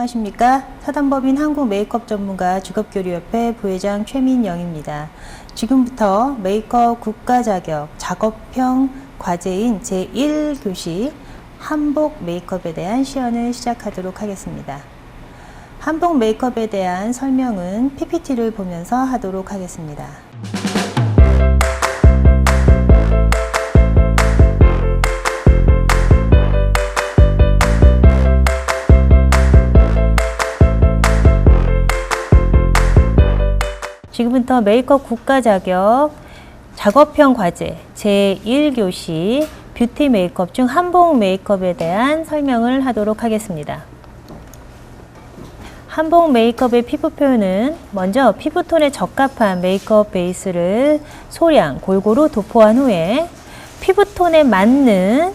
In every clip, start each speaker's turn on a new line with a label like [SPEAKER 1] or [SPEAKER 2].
[SPEAKER 1] 안녕하십니까. 사단법인 한국 메이크업 전문가 직업교류협회 부회장 최민영입니다. 지금부터 메이크업 국가 자격 작업형 과제인 제1교시 한복 메이크업에 대한 시연을 시작하도록 하겠습니다. 한복 메이크업에 대한 설명은 PPT를 보면서 하도록 하겠습니다. 지금부터 메이크업 국가 자격 작업형 과제 제1교시 뷰티 메이크업 중 한복 메이크업에 대한 설명을 하도록 하겠습니다. 한복 메이크업의 피부 표현은 먼저 피부톤에 적합한 메이크업 베이스를 소량 골고루 도포한 후에 피부톤에 맞는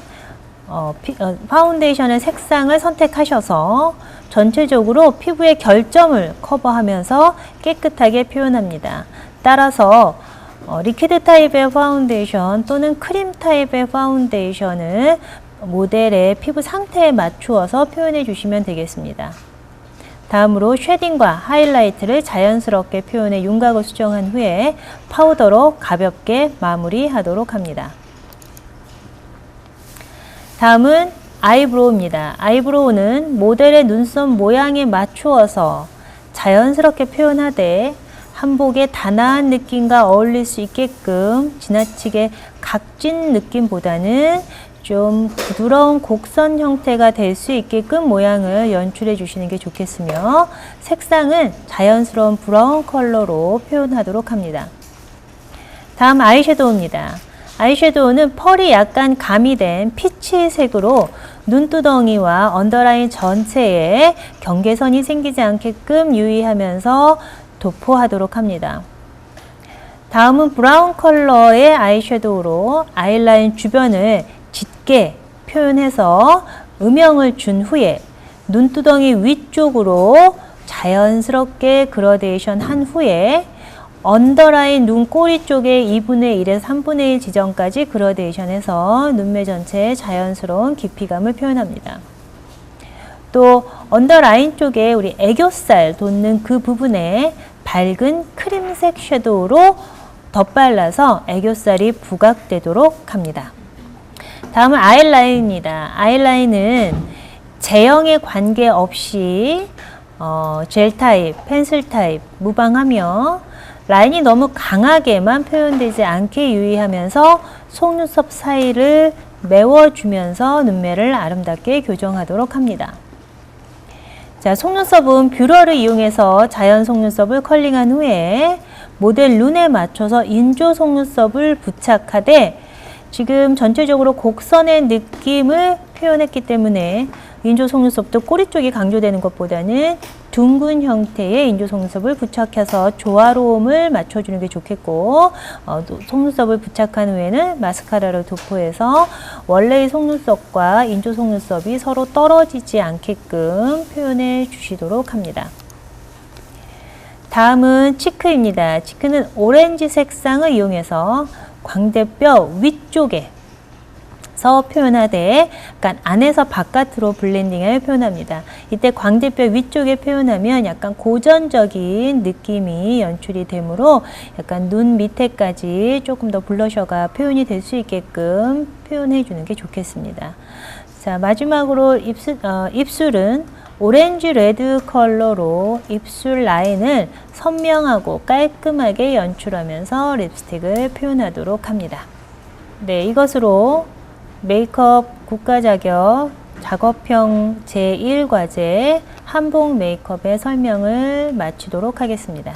[SPEAKER 1] 파운데이션의 색상을 선택하셔서 전체적으로 피부의 결점을 커버하면서 깨끗하게 표현합니다. 따라서 리퀴드 타입의 파운데이션 또는 크림 타입의 파운데이션을 모델의 피부 상태에 맞추어서 표현해 주시면 되겠습니다. 다음으로 쉐딩과 하이라이트를 자연스럽게 표현해 윤곽을 수정한 후에 파우더로 가볍게 마무리하도록 합니다. 다음은 아이브로우입니다. 아이브로우는 모델의 눈썹 모양에 맞추어서 자연스럽게 표현하되 한복의 단아한 느낌과 어울릴 수 있게끔 지나치게 각진 느낌보다는 좀 부드러운 곡선 형태가 될 수 있게끔 모양을 연출해 주시는 게 좋겠으며 색상은 자연스러운 브라운 컬러로 표현하도록 합니다. 다음 아이섀도우입니다. 아이섀도우는 펄이 약간 가미된 피치색으로 눈두덩이와 언더라인 전체에 경계선이 생기지 않게끔 유의하면서 도포하도록 합니다. 다음은 브라운 컬러의 아이섀도우로 아이라인 주변을 짙게 표현해서 음영을 준 후에 눈두덩이 위쪽으로 자연스럽게 그라데이션 한 후에 언더라인 눈꼬리 쪽에 2분의 1에서 3분의 1 지점까지 그라데이션해서 눈매 전체에 자연스러운 깊이감을 표현합니다. 또 언더라인 쪽에 우리 애교살 돋는 그 부분에 밝은 크림색 섀도우로 덧발라서 애교살이 부각되도록 합니다. 다음은 아이라인입니다. 아이라인은 제형에 관계없이 젤 타입, 펜슬 타입 무방하며 라인이 너무 강하게만 표현되지 않게 유의하면서 속눈썹 사이를 메워주면서 눈매를 아름답게 교정하도록 합니다. 자, 속눈썹은 뷰러를 이용해서 자연 속눈썹을 컬링한 후에 모델 눈에 맞춰서 인조 속눈썹을 부착하되 지금 전체적으로 곡선의 느낌을 표현했기 때문에 인조 속눈썹도 꼬리 쪽이 강조되는 것보다는 둥근 형태의 인조 속눈썹을 부착해서 조화로움을 맞춰주는 게 좋겠고 속눈썹을 부착한 후에는 마스카라를 도포해서 원래의 속눈썹과 인조 속눈썹이 서로 떨어지지 않게끔 표현해 주시도록 합니다. 다음은 치크입니다. 치크는 오렌지 색상을 이용해서 광대뼈 위쪽에 표현하되 약간 안에서 바깥으로 블렌딩을 표현합니다. 이때 광대뼈 위쪽에 표현하면 약간 고전적인 느낌이 연출이 되므로 약간 눈 밑에까지 조금 더 블러셔가 표현이 될 수 있게끔 표현해 주는 게 좋겠습니다. 자, 마지막으로 입술은 오렌지 레드 컬러로 입술 라인을 선명하고 깔끔하게 연출하면서 립스틱을 표현하도록 합니다. 네, 이것으로 메이크업 국가 자격 작업형 제1과제 한복 메이크업의 설명을 마치도록 하겠습니다.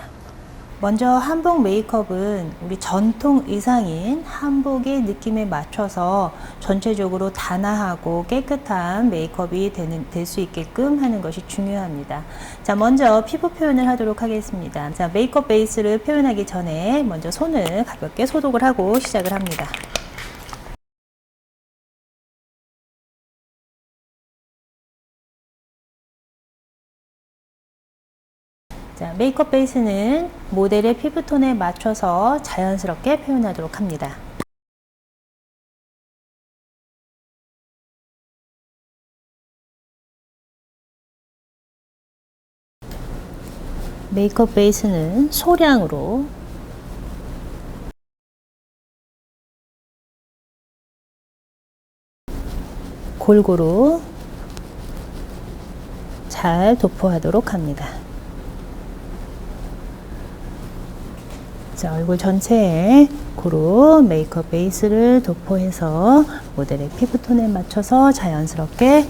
[SPEAKER 1] 먼저 한복 메이크업은 우리 전통 의상인 한복의 느낌에 맞춰서 전체적으로 단아하고 깨끗한 메이크업이 될 수 있게끔 하는 것이 중요합니다. 자, 먼저 피부 표현을 하도록 하겠습니다. 자, 메이크업 베이스를 표현하기 전에 먼저 손을 가볍게 소독을 하고 시작을 합니다. 자, 메이크업 베이스는 모델의 피부톤에 맞춰서 자연스럽게 표현하도록 합니다. 메이크업 베이스는 소량으로 골고루 잘 도포하도록 합니다. 자, 얼굴 전체에 고루 메이크업 베이스를 도포해서 모델의 피부톤에 맞춰서 자연스럽게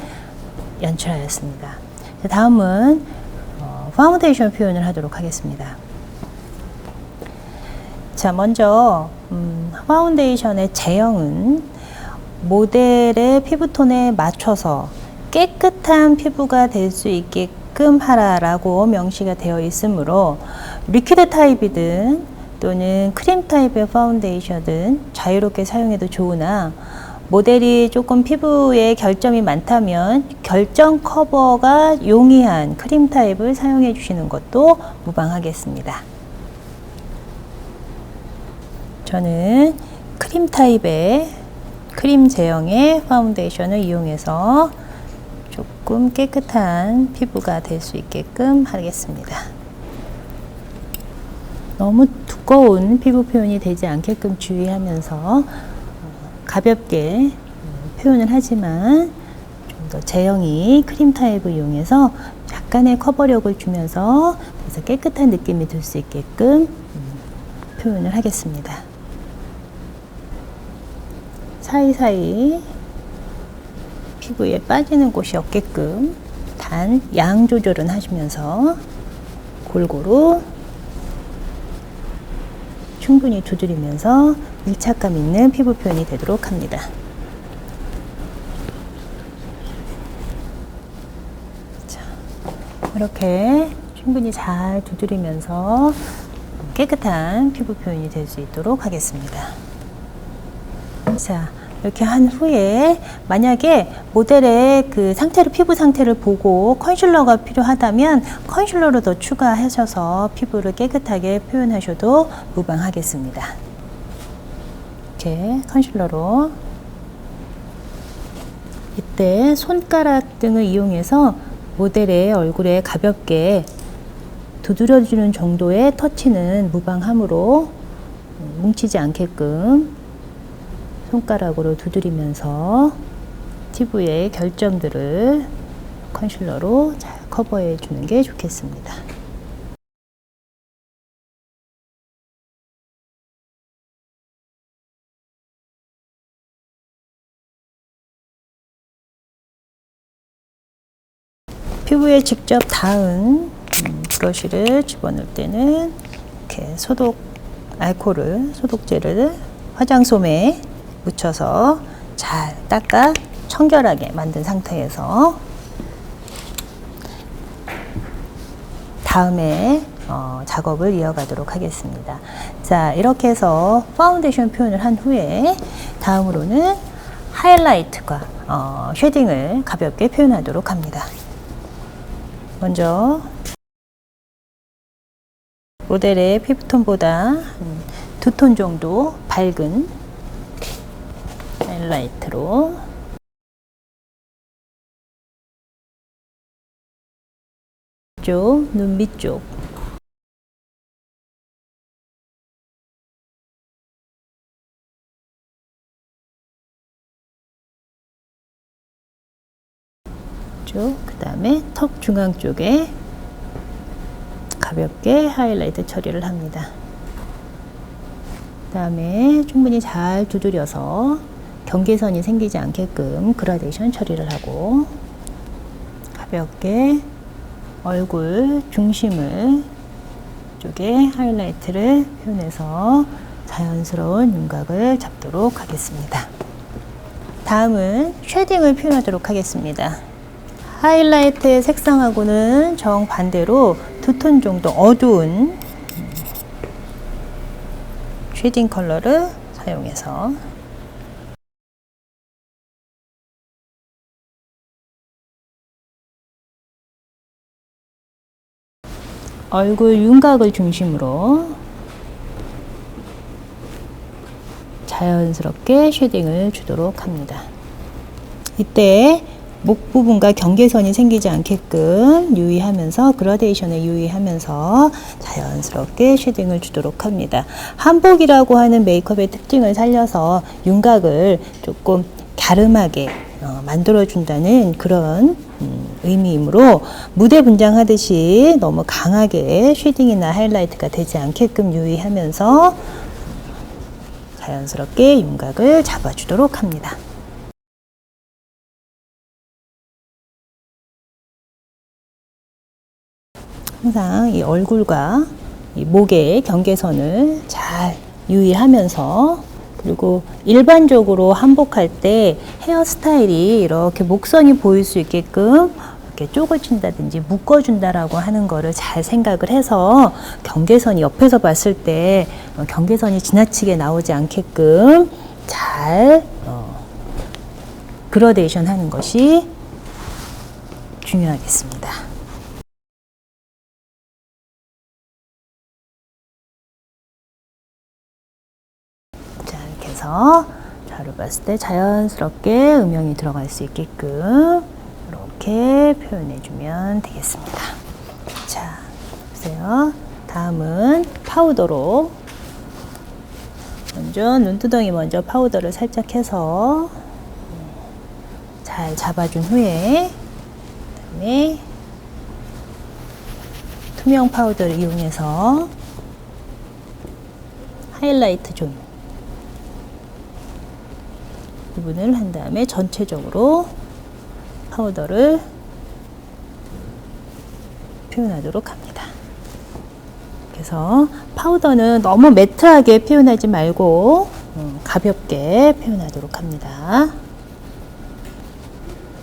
[SPEAKER 1] 연출하였습니다. 자, 다음은 파운데이션 표현을 하도록 하겠습니다. 자, 먼저 파운데이션의 제형은 모델의 피부톤에 맞춰서 깨끗한 피부가 될 수 있게끔 하라라고 명시가 되어 있으므로 리퀴드 타입이든 또는 크림 타입의 파운데이션은 자유롭게 사용해도 좋으나 모델이 조금 피부에 결점이 많다면 결점 커버가 용이한 크림 타입을 사용해 주시는 것도 무방하겠습니다. 저는 크림 타입의 크림 제형의 파운데이션을 이용해서 조금 깨끗한 피부가 될 수 있게끔 하겠습니다. 너무 두꺼운 피부 표현이 되지 않게끔 주의하면서 가볍게 표현을 하지만 좀 더 제형이 크림 타입을 이용해서 약간의 커버력을 주면서 그래서 깨끗한 느낌이 들 수 있게끔 표현을 하겠습니다. 사이사이 피부에 빠지는 곳이 없게끔 단 양 조절은 하시면서 골고루 충분히 두드리면서 밀착감 있는 피부 표현이 되도록 합니다. 자, 이렇게 충분히 잘 두드리면서 깨끗한 피부 표현이 될 수 있도록 하겠습니다. 자, 이렇게 한 후에 만약에 모델의 그 상태를, 피부 상태를 보고 컨실러가 필요하다면 컨실러를 더 추가하셔서 피부를 깨끗하게 표현하셔도 무방하겠습니다. 이렇게 컨실러로 이때 손가락 등을 이용해서 모델의 얼굴에 가볍게 두드려주는 정도의 터치는 무방하므로 뭉치지 않게끔 손가락으로 두드리면서 피부의 결점들을 컨실러로 잘 커버해 주는 게 좋겠습니다. 피부에 직접 닿은 브러쉬를 집어넣을 때는 이렇게 알코올을, 소독제를 화장솜에 묻혀서 잘 닦아 청결하게 만든 상태에서 다음에 작업을 이어가도록 하겠습니다. 자, 이렇게 해서 파운데이션 표현을 한 후에 다음으로는 하이라이트과 쉐딩을 가볍게 표현하도록 합니다. 먼저 모델의 피부톤보다 2톤 정도 밝은 하이라이트로 눈 밑쪽 그 다음에 턱 중앙 쪽에 가볍게 하이라이트 처리를 합니다. 그 다음에 충분히 잘 두드려서 경계선이 생기지 않게끔 그라데이션 처리를 하고 가볍게 얼굴 중심을 쪽에 하이라이트를 표현해서 자연스러운 윤곽을 잡도록 하겠습니다. 다음은 쉐딩을 표현하도록 하겠습니다. 하이라이트의 색상하고는 정반대로 2톤 정도 어두운 쉐딩 컬러를 사용해서 얼굴 윤곽을 중심으로 자연스럽게 쉐딩을 주도록 합니다. 이때 목 부분과 경계선이 생기지 않게끔 유의하면서 그라데이션을 유의하면서 자연스럽게 쉐딩을 주도록 합니다. 한복이라고 하는 메이크업의 특징을 살려서 윤곽을 조금 갸름하게 만들어준다는 그런 의미이므로 무대 분장하듯이 너무 강하게 쉐딩이나 하이라이트가 되지 않게끔 유의하면서 자연스럽게 윤곽을 잡아주도록 합니다. 항상 이 얼굴과 이 목의 경계선을 잘 유의하면서, 그리고 일반적으로 한복할 때 헤어스타일이 이렇게 목선이 보일 수 있게끔 이렇게 쪽을 친다든지 묶어준다라고 하는 거를 잘 생각을 해서 경계선이 옆에서 봤을 때 경계선이 지나치게 나오지 않게끔 잘 그라데이션 하는 것이 중요하겠습니다. 자, 이렇게 해서 자로 봤을 때 자연스럽게 음영이 들어갈 수 있게끔 이렇게 표현해주면 되겠습니다. 자, 보세요. 다음은 파우더로 먼저 눈두덩이 먼저 파우더를 살짝 해서 잘 잡아준 후에, 그다음에 투명 파우더를 이용해서 하이라이트 존 부분을 한 다음에 전체적으로 파우더를 표현하도록 합니다. 그래서 파우더는 너무 매트하게 표현하지 말고 가볍게 표현하도록 합니다.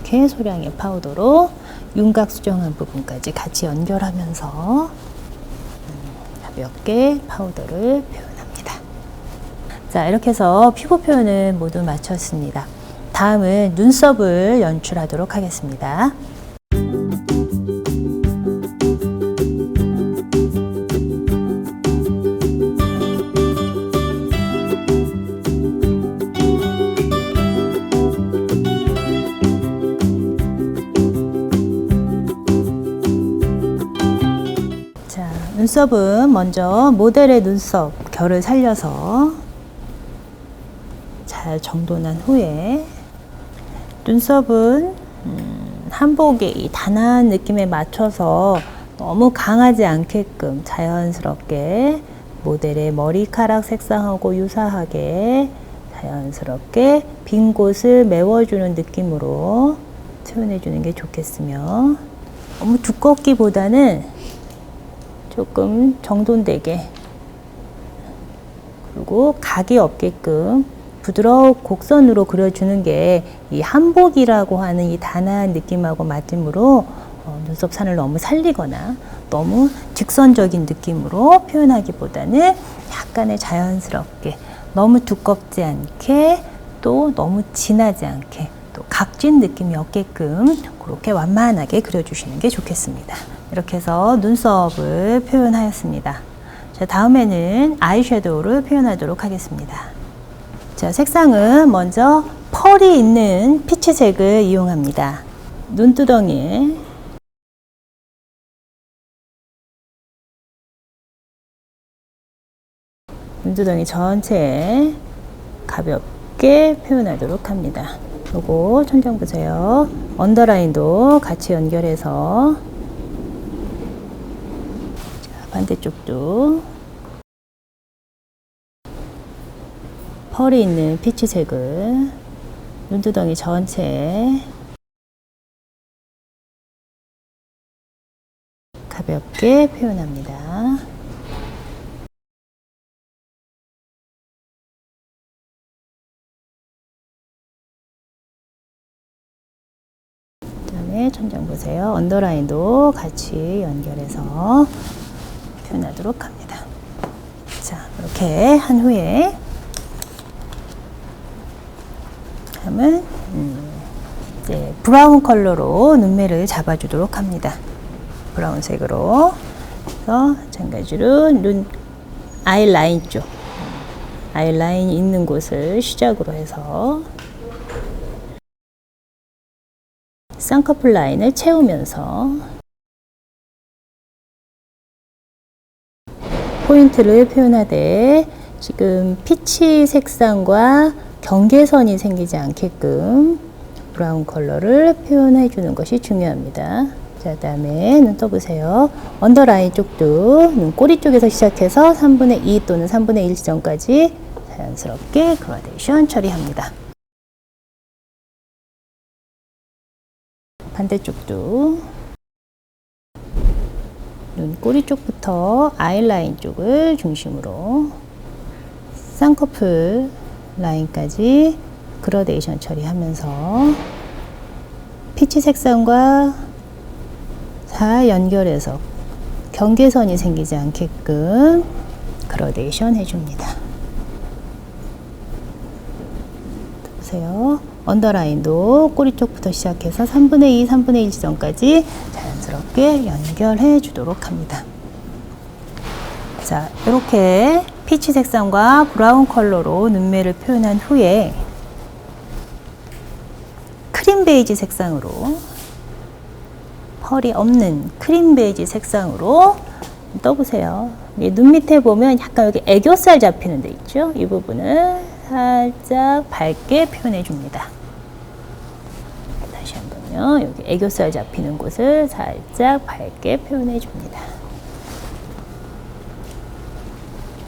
[SPEAKER 1] 이렇게 소량의 파우더로 윤곽 수정한 부분까지 같이 연결하면서 가볍게 파우더를 표현합니다. 자, 이렇게 해서 피부 표현은 모두 마쳤습니다. 다음은 눈썹을 연출하도록 하겠습니다. 자, 눈썹은 먼저 모델의 눈썹 결을 살려서 잘 정돈한 후에, 눈썹은 한복의 이 단아한 느낌에 맞춰서 너무 강하지 않게끔 자연스럽게 모델의 머리카락 색상하고 유사하게 자연스럽게 빈 곳을 메워주는 느낌으로 표현해 주는 게 좋겠으며, 너무 두껍기보다는 조금 정돈되게, 그리고 각이 없게끔 부드러운 곡선으로 그려주는 게 이 한복이라고 하는 이 단아한 느낌하고 맞으므로 눈썹 산을 너무 살리거나 너무 직선적인 느낌으로 표현하기보다는 약간의 자연스럽게, 너무 두껍지 않게 또 너무 진하지 않게 또 각진 느낌이 없게끔 그렇게 완만하게 그려주시는 게 좋겠습니다. 이렇게 해서 눈썹을 표현하였습니다. 자, 다음에는 아이섀도우를 표현하도록 하겠습니다. 자, 색상은 먼저 펄이 있는 피치색을 이용합니다. 눈두덩이에 눈두덩이 전체에 가볍게 표현하도록 합니다. 요거 천장 보세요. 언더라인도 같이 연결해서, 자, 반대쪽도 펄이 있는 피치색을 눈두덩이 전체에 가볍게 표현합니다. 그다음에 천장 보세요. 언더라인도 같이 연결해서 표현하도록 합니다. 자, 이렇게 한 후에 다음은 이제 브라운 컬러로 눈매를 잡아주도록 합니다. 브라운색으로. 그래서 마찬가지로 눈 아이라인 쪽, 아이라인이 있는 곳을 시작으로 해서 쌍꺼풀 라인을 채우면서 포인트를 표현하되 지금 피치 색상과 경계선이 생기지 않게끔 브라운 컬러를 표현해 주는 것이 중요합니다. 자, 다음에 눈 떠보세요. 언더라인 쪽도 눈꼬리 쪽에서 시작해서 3분의 2 또는 3분의 1 지점까지 자연스럽게 그라데이션 처리합니다. 반대쪽도 눈꼬리 쪽부터 아이라인 쪽을 중심으로 쌍꺼풀 라인까지 그라데이션 처리하면서 피치 색상과 잘 연결해서 경계선이 생기지 않게끔 그라데이션 해줍니다. 보세요. 언더라인도 꼬리 쪽부터 시작해서 3분의 2, 3분의 1 지점까지 자연스럽게 연결해 주도록 합니다. 자, 이렇게 피치 색상과 브라운 컬러로 눈매를 표현한 후에 크림 베이지 색상으로 펄이 없는 크림 베이지 색상으로 떠보세요. 눈 밑에 보면 약간 여기 애교살 잡히는 데 있죠? 이 부분을 살짝 밝게 표현해 줍니다. 다시 한번요. 여기 애교살 잡히는 곳을 살짝 밝게 표현해 줍니다.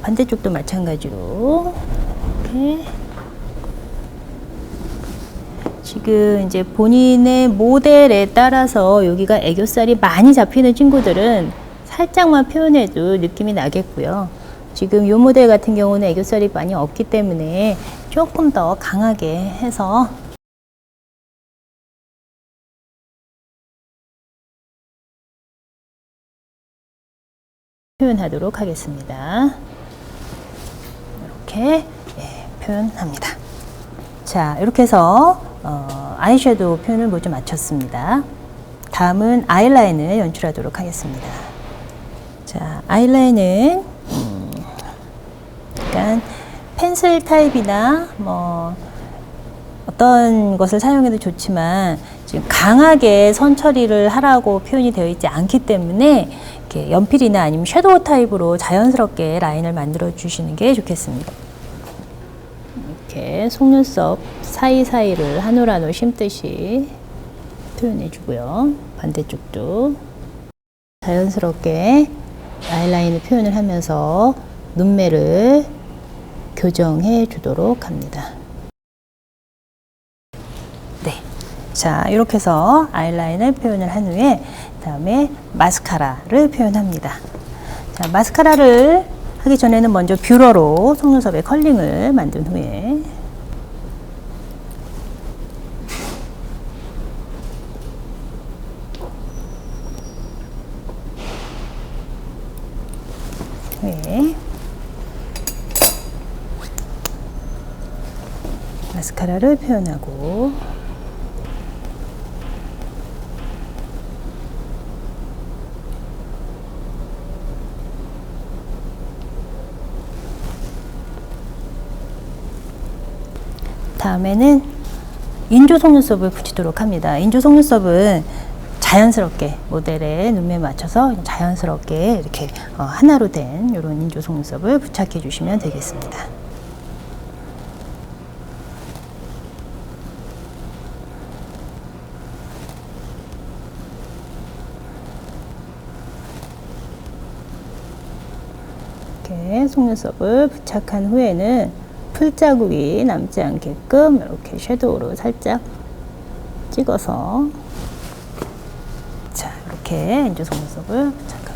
[SPEAKER 1] 반대쪽도 마찬가지로 이렇게 지금 이제 본인의 모델에 따라서 여기가 애교살이 많이 잡히는 친구들은 살짝만 표현해도 느낌이 나겠고요. 지금 이 모델 같은 경우는 애교살이 많이 없기 때문에 조금 더 강하게 해서 표현하도록 하겠습니다. 이렇게 표현합니다. 자, 이렇게 해서 아이섀도우 표현을 모두 마쳤습니다. 다음은 아이라인을 연출하도록 하겠습니다. 자, 아이라인은 약간 펜슬 타입이나 뭐 어떤 것을 사용해도 좋지만 지금 강하게 선 처리를 하라고 표현이 되어 있지 않기 때문에 이렇게 연필이나 아니면 섀도우 타입으로 자연스럽게 라인을 만들어 주시는 게 좋겠습니다. 이렇게 속눈썹 사이사이를 한 올 한 올 심듯이 표현해 주고요. 반대쪽도 자연스럽게 아이라인을 표현을 하면서 눈매를 교정해 주도록 합니다. 네. 자, 이렇게 해서 아이라인을 표현을 한 후에 다음에 마스카라를 표현합니다. 자, 마스카라를 하기 전에는 먼저 뷰러로 속눈썹에 컬링을 만든 후에 마스카라를 표현하고 다음에는 인조 속눈썹을 붙이도록 합니다. 인조 속눈썹은 자연스럽게 모델의 눈매에 맞춰서 자연스럽게 이렇게 하나로 된 이런 인조 속눈썹을 부착해 주시면 되겠습니다. 이렇게 속눈썹을 부착한 후에는 풀자국이 남지 않게끔 이렇게 섀도우로 살짝 찍어서 자, 이렇게 인조 속눈썹을 부착합니다.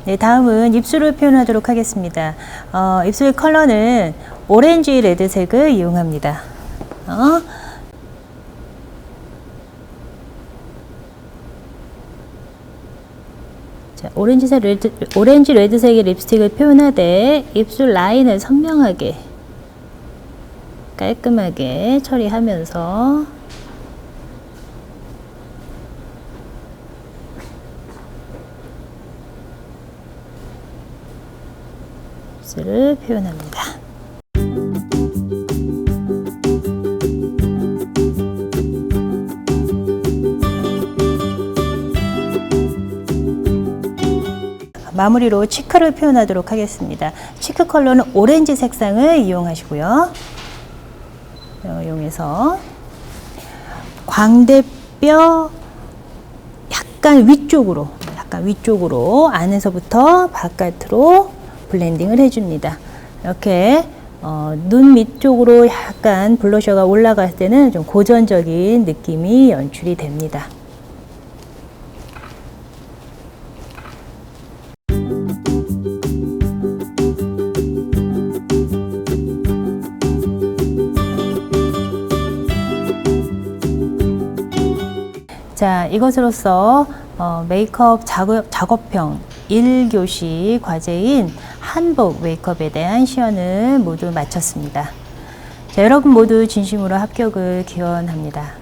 [SPEAKER 1] 네, 다음은 입술을 표현하도록 하겠습니다. 입술 컬러는 오렌지 레드색을 이용합니다. 오렌지 레드색의 립스틱을 표현하되 입술 라인을 선명하게 깔끔하게 처리하면서 입술을 표현합니다. 마무리로 치크를 표현하도록 하겠습니다. 치크 컬러는 오렌지 색상을 이용하시고요. 이용해서 광대뼈 약간 위쪽으로 안에서부터 바깥으로 블렌딩을 해줍니다. 이렇게 눈 밑쪽으로 약간 블러셔가 올라갈 때는 좀 고전적인 느낌이 연출이 됩니다. 자, 이것으로써 메이크업 작업형 1교시 과제인 한복 메이크업에 대한 시연을 모두 마쳤습니다. 자, 여러분 모두 진심으로 합격을 기원합니다.